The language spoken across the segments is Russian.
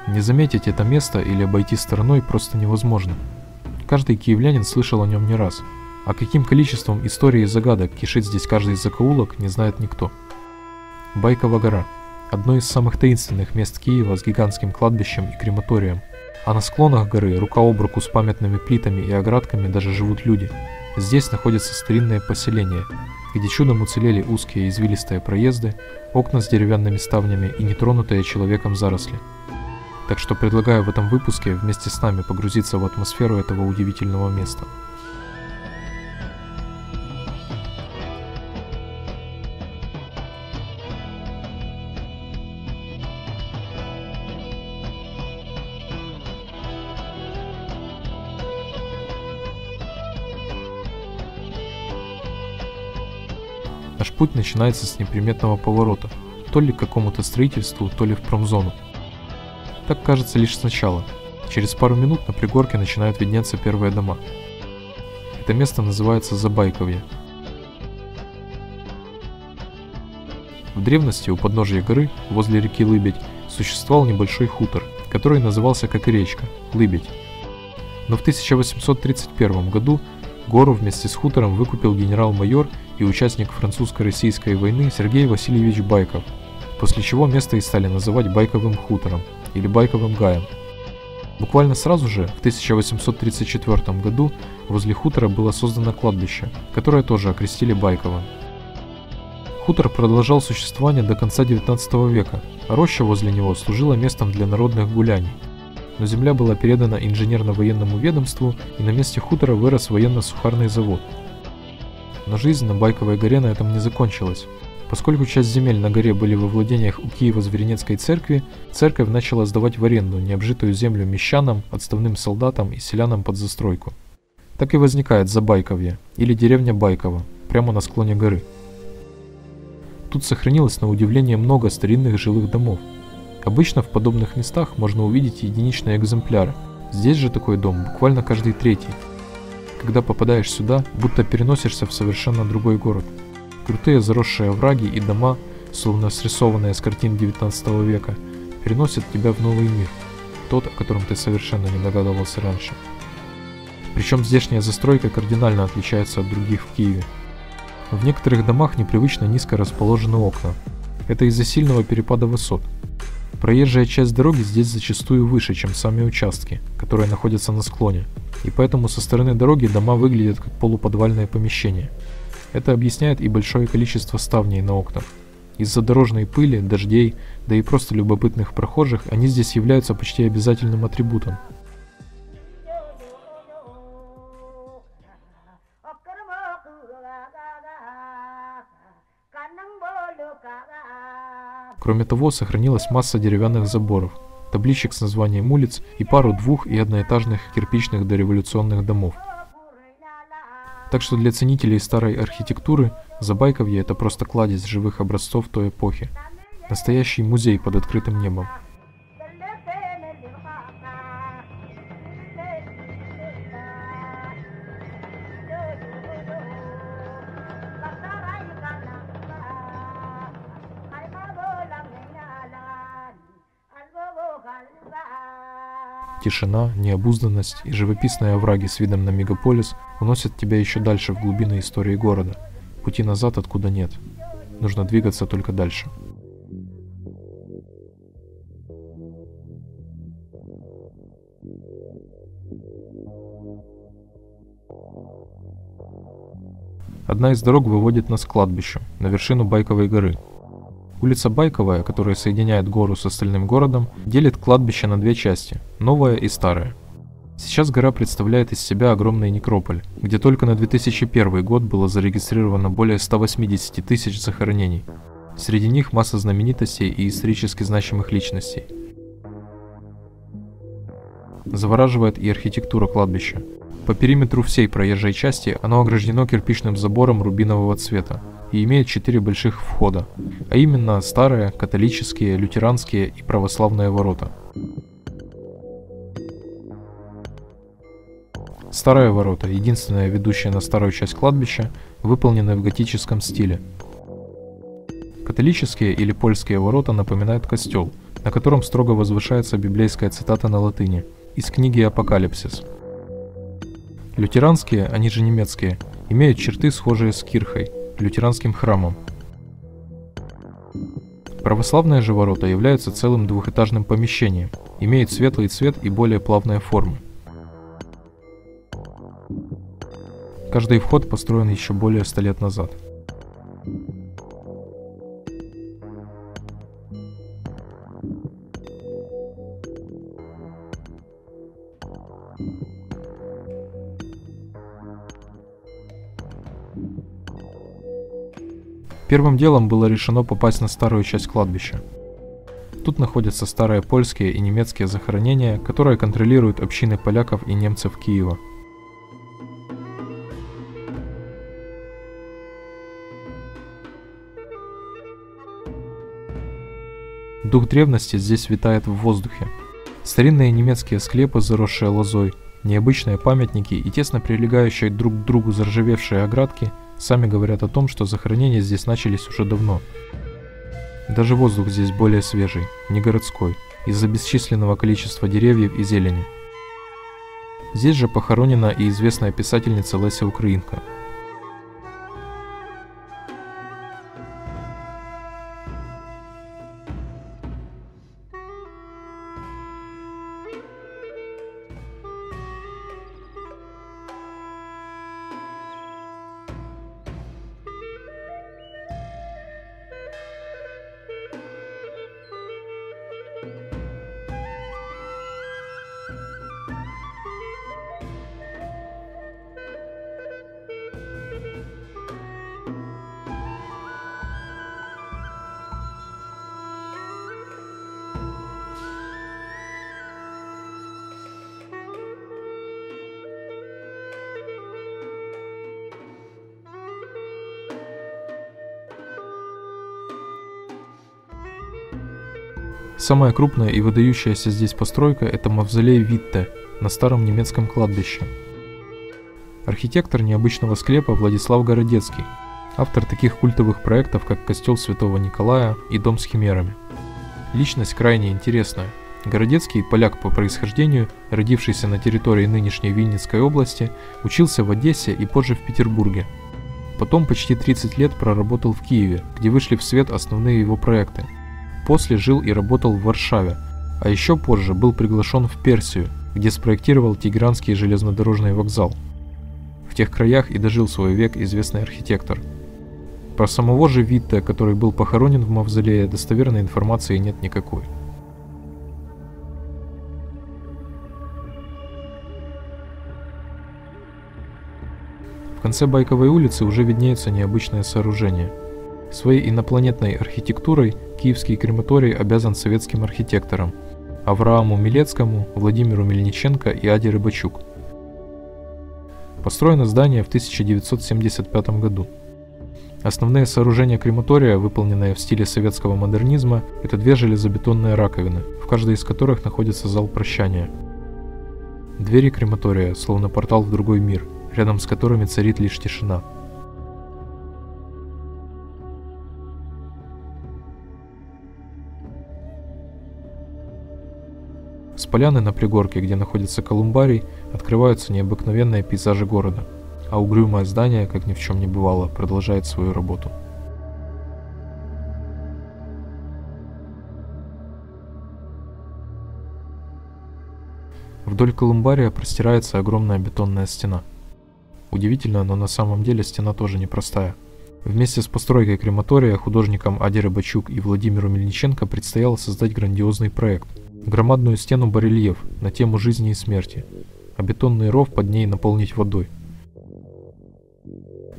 Не заметить это место или обойти стороной просто невозможно. Каждый киевлянин слышал о нем не раз, а каким количеством историй и загадок кишит здесь каждый закоулок, не знает никто. Байкова гора – одно из самых таинственных мест Киева с гигантским кладбищем и крематорием. А на склонах горы рука об руку с памятными плитами и оградками даже живут люди. Здесь находятся старинные поселения, где чудом уцелели узкие извилистые проезды, окна с деревянными ставнями и нетронутые человеком заросли. Так что предлагаю в этом выпуске вместе с нами погрузиться в атмосферу этого удивительного места. Наш путь начинается с неприметного поворота, то ли к какому-то строительству, то ли в промзону. Так кажется лишь сначала. Через пару минут на пригорке начинают виднеться первые дома. Это место называется Забайковье. В древности у подножия горы, возле реки Лыбедь, существовал небольшой хутор, который назывался как и речка – Лыбедь. Но в 1831 году гору вместе с хутором выкупил генерал-майор и участник французско-российской войны Сергей Васильевич Байков, после чего место и стали называть Байковым хутором или Байковым гаем. Буквально сразу же, в 1834 году, возле хутора было создано кладбище, которое тоже окрестили Байковым. Хутор продолжал существование до конца 19 века, а роща возле него служила местом для народных гуляний. Но земля была передана инженерно-военному ведомству, и на месте хутора вырос военно-сухарный завод. Но жизнь на Байковой горе на этом не закончилась. Поскольку часть земель на горе были во владениях у Киево-Зверинецкой церкви, церковь начала сдавать в аренду необжитую землю мещанам, отставным солдатам и селянам под застройку. Так и возникает Забайковье, или деревня Байкова, прямо на склоне горы. Тут сохранилось на удивление много старинных жилых домов. Обычно в подобных местах можно увидеть единичные экземпляры. Здесь же такой дом буквально каждый третий. Когда попадаешь сюда, будто переносишься в совершенно другой город. Крутые заросшие овраги и дома, словно срисованные с картин 19 века, переносят тебя в новый мир, тот, о котором ты совершенно не догадывался раньше. Причем здешняя застройка кардинально отличается от других в Киеве. В некоторых домах непривычно низко расположены окна. Это из-за сильного перепада высот. Проезжая часть дороги здесь зачастую выше, чем сами участки, которые находятся на склоне, и поэтому со стороны дороги дома выглядят как полуподвальные помещения. Это объясняет и большое количество ставней на окнах. Из-за дорожной пыли, дождей, да и просто любопытных прохожих, они здесь являются почти обязательным атрибутом. Кроме того, сохранилась масса деревянных заборов, табличек с названием улиц и пару двух- и одноэтажных кирпичных дореволюционных домов. Так что для ценителей старой архитектуры Забайковье – это просто кладезь живых образцов той эпохи. Настоящий музей под открытым небом. Тишина, необузданность и живописные овраги с видом на мегаполис уносят тебя еще дальше в глубины истории города. Пути назад откуда нет. Нужно двигаться только дальше. Одна из дорог выводит нас к кладбищу, на вершину Байковой горы. Улица Байковая, которая соединяет гору с остальным городом, делит кладбище на две части – новое и старое. Сейчас гора представляет из себя огромный некрополь, где только на 2001 год было зарегистрировано более 180 тысяч захоронений. Среди них масса знаменитостей и исторически значимых личностей. Завораживает и архитектура кладбища. По периметру всей проезжей части оно ограждено кирпичным забором рубинового цвета и имеет 4 больших входа, а именно старые, католические, лютеранские и православные ворота. Старые ворота, единственная ведущая на старую часть кладбища, выполнены в готическом стиле. Католические или польские ворота напоминают костел, на котором строго возвышается библейская цитата на латыни из книги «Апокалипсис». Лютеранские, они же немецкие, имеют черты, схожие с кирхой, лютеранским храмом. Православные же ворота являются целым двухэтажным помещением, имеют светлый цвет и более плавные формы. Каждый вход построен еще более 100 лет назад. Первым делом было решено попасть на старую часть кладбища. Тут находятся старые польские и немецкие захоронения, которые контролируют общины поляков и немцев Киева. Дух древности здесь витает в воздухе. Старинные немецкие склепы, заросшие лозой, необычные памятники и тесно прилегающие друг к другу заржавевшие оградки сами говорят о том, что захоронения здесь начались уже давно. Даже воздух здесь более свежий, не городской, из-за бесчисленного количества деревьев и зелени. Здесь же похоронена и известная писательница Леся Украинка. Самая крупная и выдающаяся здесь постройка – это мавзолей Витте на старом немецком кладбище. Архитектор необычного склепа Владислав Городецкий, автор таких культовых проектов, как костел Святого Николая и дом с химерами. Личность крайне интересная. Городецкий, поляк по происхождению, родившийся на территории нынешней Винницкой области, учился в Одессе и позже в Петербурге. Потом почти 30 лет проработал в Киеве, где вышли в свет основные его проекты. После жил и работал в Варшаве, а еще позже был приглашен в Персию, где спроектировал Тегеранский железнодорожный вокзал. В тех краях и дожил свой век известный архитектор. Про самого же Витте, который был похоронен в мавзолее, достоверной информации нет никакой. В конце Байковой улицы уже виднеются необычные сооружения. Своей инопланетной архитектурой Киевский крематорий обязан советским архитекторам Аврааму Милецкому, Владимиру Мельниченко и Аде Рыбачук. Построено здание в 1975 году. Основные сооружения крематория, выполненные в стиле советского модернизма, это две железобетонные раковины, в каждой из которых находится зал прощания. Двери крематория, словно портал в другой мир, рядом с которыми царит лишь тишина. С поляны на пригорке, где находится колумбарий, открываются необыкновенные пейзажи города, а угрюмое здание, как ни в чем не бывало, продолжает свою работу. Вдоль колумбария простирается огромная бетонная стена. Удивительно, но на самом деле стена тоже непростая. Вместе с постройкой крематория художникам Аде Рыбачук и Владимиру Мельниченко предстояло создать грандиозный проект – громадную стену-барельеф на тему жизни и смерти, а бетонный ров под ней наполнить водой.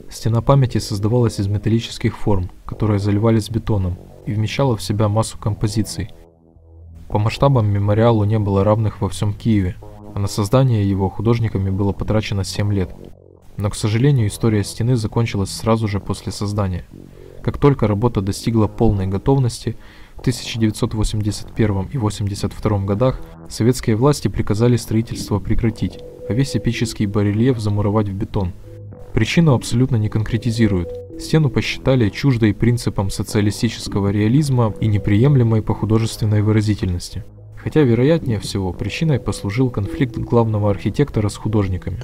Стена памяти создавалась из металлических форм, которые заливались бетоном, и вмещала в себя массу композиций. По масштабам мемориалу не было равных во всем Киеве, а на создание его художниками было потрачено 7 лет. Но, к сожалению, история стены закончилась сразу же после создания. Как только работа достигла полной готовности, в 1981 и 1982 годах советские власти приказали строительство прекратить, а весь эпический барельеф замуровать в бетон. Причину абсолютно не конкретизируют, Стену посчитали чуждой принципам социалистического реализма и неприемлемой по художественной выразительности. Хотя, вероятнее всего, причиной послужил конфликт главного архитектора с художниками.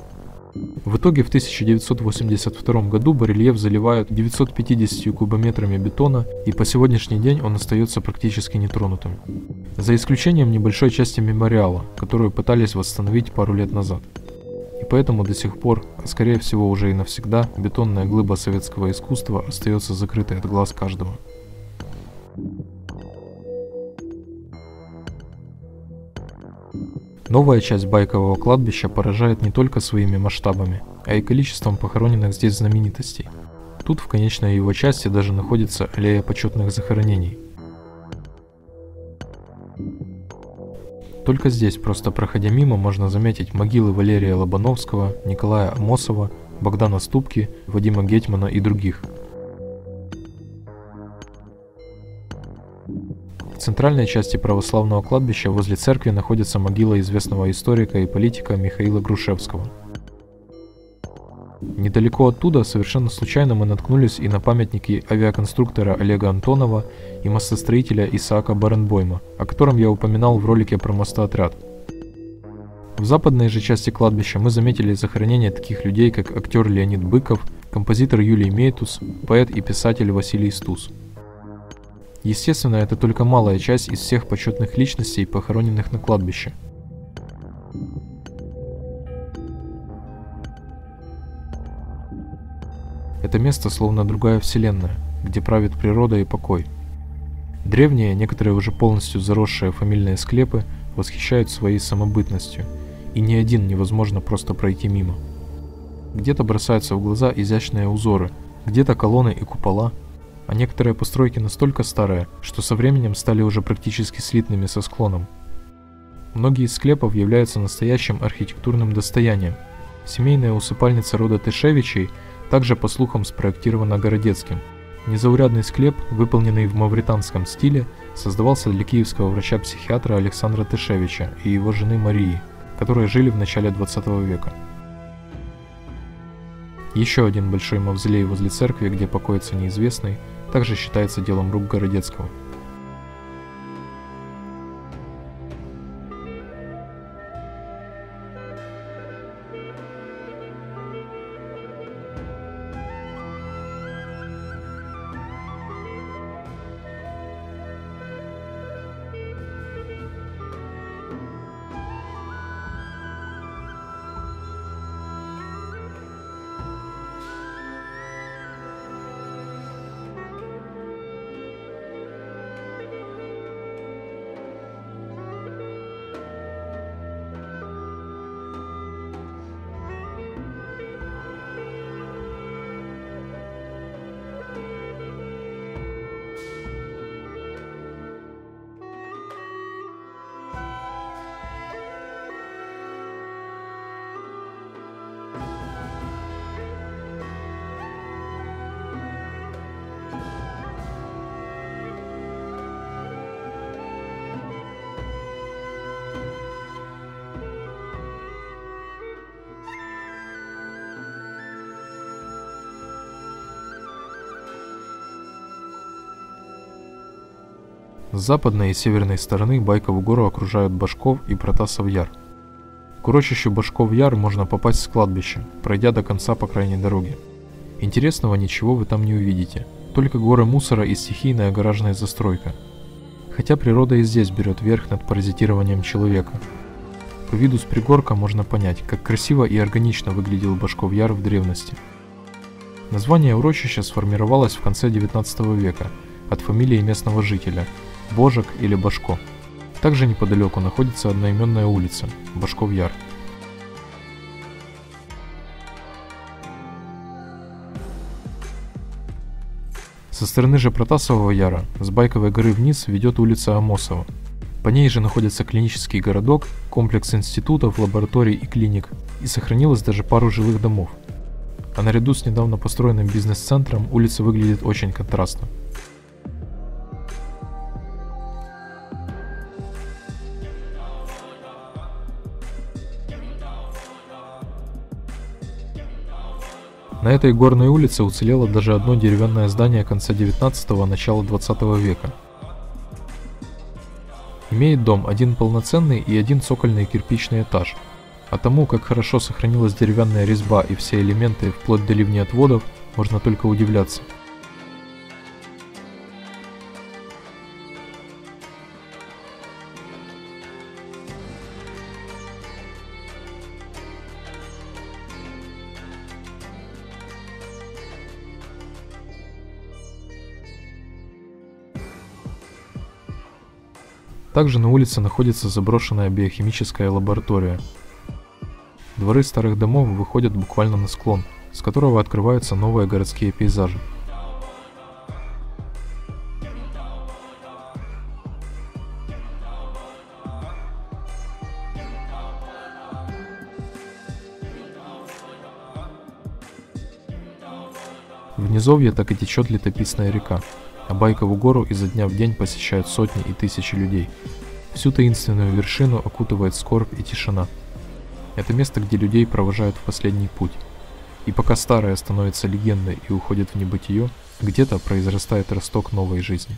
В итоге в 1982 году барельеф заливают 950 кубометрами бетона, и по сегодняшний день он остается практически нетронутым. За исключением небольшой части мемориала, которую пытались восстановить пару лет назад. И поэтому до сих пор, а скорее всего уже и навсегда, бетонная глыба советского искусства остается закрытой от глаз каждого. Новая часть Байкового кладбища поражает не только своими масштабами, а и количеством похороненных здесь знаменитостей. Тут в конечной его части даже находится аллея почетных захоронений. Только здесь, просто проходя мимо, можно заметить могилы Валерия Лобановского, Николая Амосова, Богдана Ступки, Вадима Гетмана и других. В центральной части православного кладбища возле церкви находится могила известного историка и политика Михаила Грушевского. Недалеко оттуда совершенно случайно мы наткнулись и на памятники авиаконструктора Олега Антонова и мостостроителя Исаака Баренбойма, о котором я упоминал в ролике про мостоотряд. В западной же части кладбища мы заметили захоронение таких людей, как актер Леонид Быков, композитор Юлий Мейтус, поэт и писатель Василий Стус. Естественно, это только малая часть из всех почетных личностей, похороненных на кладбище. Это место словно другая вселенная, где правит природа и покой. Древние, некоторые уже полностью заросшие фамильные склепы восхищают своей самобытностью, и ни один невозможно просто пройти мимо. Где-то бросаются в глаза изящные узоры, где-то колонны и купола, а некоторые постройки настолько старые, что со временем стали уже практически слитными со склоном. Многие из склепов являются настоящим архитектурным достоянием. Семейная усыпальница рода Тышевичей также, по слухам, спроектирована Городецким. Незаурядный склеп, выполненный в мавританском стиле, создавался для киевского врача-психиатра Александра Тышевича и его жены Марии, которые жили в начале 20 века. Еще один большой мавзолей возле церкви, где покоится неизвестный, также считается делом рук Городецкого. С западной и северной стороны Байкову гору окружают Башков и Протасов Яр. К урочищу Башков Яр можно попасть с кладбища, пройдя до конца по крайней дороге. Интересного ничего вы там не увидите, только горы мусора и стихийная гаражная застройка. Хотя природа и здесь берет верх над паразитированием человека. По виду с пригорка можно понять, как красиво и органично выглядел Башков Яр в древности. Название урочища сформировалось в конце 19 века от фамилии местного жителя – Божек или Башко. Также неподалеку находится одноименная улица – Башков Яр. Со стороны же Протасового Яра, с Байковой горы вниз, ведет улица Амосова. По ней же находится клинический городок, комплекс институтов, лабораторий и клиник, и сохранилось даже пару жилых домов. А наряду с недавно построенным бизнес-центром улица выглядит очень контрастно. На этой горной улице уцелело даже одно деревянное здание конца 19-го, начала 20 века. Имеет дом один полноценный и один цокольный кирпичный этаж. А тому, как хорошо сохранилась деревянная резьба и все элементы вплоть до ливнеотводов, можно только удивляться. Также на улице находится заброшенная биохимическая лаборатория. Дворы старых домов выходят буквально на склон, с которого открываются новые городские пейзажи. В низовье так и течет летописная река, а Байкову гору изо дня в день посещают сотни и тысячи людей. Всю таинственную вершину окутывает скорбь и тишина. Это место, где людей провожают в последний путь. И пока старое становится легендой и уходит в небытие, где-то произрастает росток новой жизни.